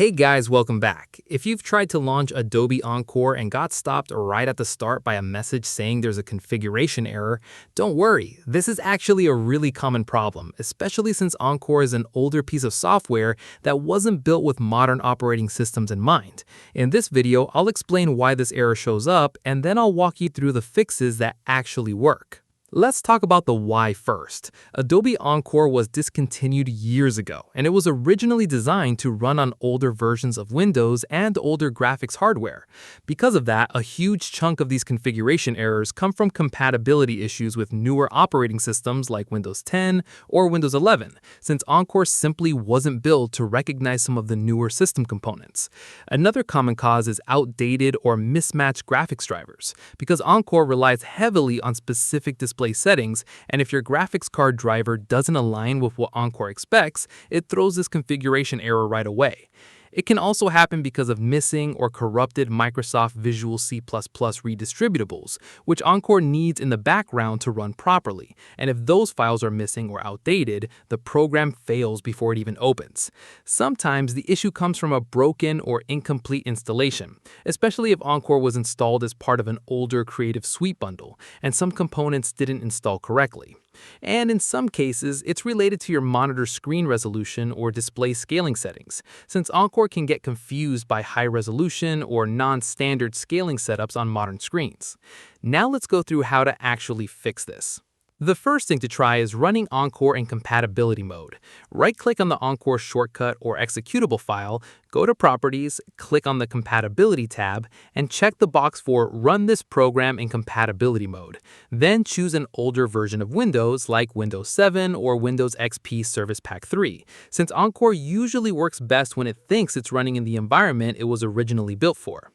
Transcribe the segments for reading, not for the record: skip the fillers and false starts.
Hey guys, welcome back. If you've tried to launch Adobe Encore and got stopped right at the start by a message saying there's a configuration error, don't worry, this is actually a really common problem, especially since Encore is an older piece of software that wasn't built with modern operating systems in mind. In this video, I'll explain why this error shows up, and then I'll walk you through the fixes that actually work. Let's talk about the why first. Adobe Encore was discontinued years ago, and it was originally designed to run on older versions of Windows and older graphics hardware. Because of that, a huge chunk of these configuration errors come from compatibility issues with newer operating systems like Windows 10 or Windows 11, since Encore simply wasn't built to recognize some of the newer system components. Another common cause is outdated or mismatched graphics drivers, because Encore relies heavily on specific display settings, and if your graphics card driver doesn't align with what Encore expects, it throws this configuration error right away. It can also happen because of missing or corrupted Microsoft Visual C++ redistributables, which Encore needs in the background to run properly, and if those files are missing or outdated, the program fails before it even opens. Sometimes the issue comes from a broken or incomplete installation, especially if Encore was installed as part of an older Creative Suite bundle, and some components didn't install correctly. And in some cases, it's related to your monitor screen resolution or display scaling settings, since Encore can get confused by high-resolution or non-standard scaling setups on modern screens. Now let's go through how to actually fix this. The first thing to try is running Encore in compatibility mode. Right-click on the Encore shortcut or executable file, go to Properties, click on the Compatibility tab, and check the box for Run this program in compatibility mode. Then choose an older version of Windows like Windows 7 or Windows XP Service Pack 3, since Encore usually works best when it thinks it's running in the environment it was originally built for.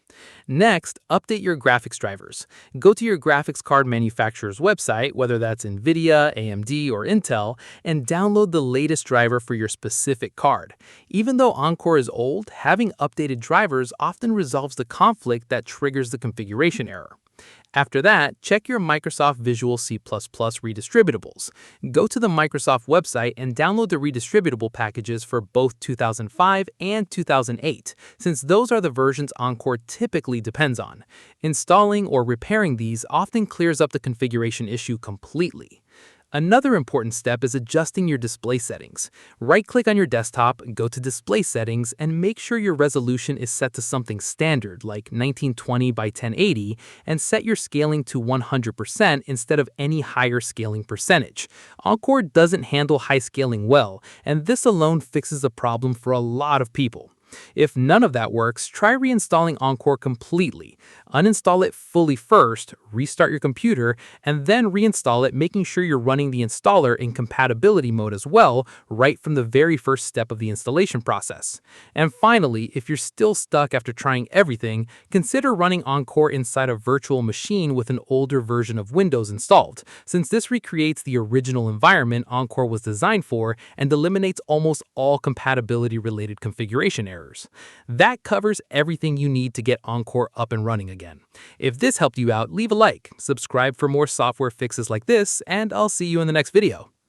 Next, update your graphics drivers. Go to your graphics card manufacturer's website, whether that's NVIDIA, AMD, or Intel, and download the latest driver for your specific card. Even though Encore is old, having updated drivers often resolves the conflict that triggers the configuration error. After that, check your Microsoft Visual C++ redistributables. Go to the Microsoft website and download the redistributable packages for both 2005 and 2008, since those are the versions Encore typically depends on. Installing or repairing these often clears up the configuration issue completely. Another important step is adjusting your display settings. Right-click on your desktop, go to Display Settings, and make sure your resolution is set to something standard like 1920 by 1080, and set your scaling to 100% instead of any higher scaling percentage. Encore doesn't handle high scaling well, and this alone fixes the problem for a lot of people. If none of that works, try reinstalling Encore completely. Uninstall it fully first, restart your computer, and then reinstall it, making sure you're running the installer in compatibility mode as well, right from the very first step of the installation process. And finally, if you're still stuck after trying everything, consider running Encore inside a virtual machine with an older version of Windows installed, since this recreates the original environment Encore was designed for and eliminates almost all compatibility-related configuration errors. That covers everything you need to get Encore up and running again. If this helped you out, leave a like, subscribe for more software fixes like this, and I'll see you in the next video.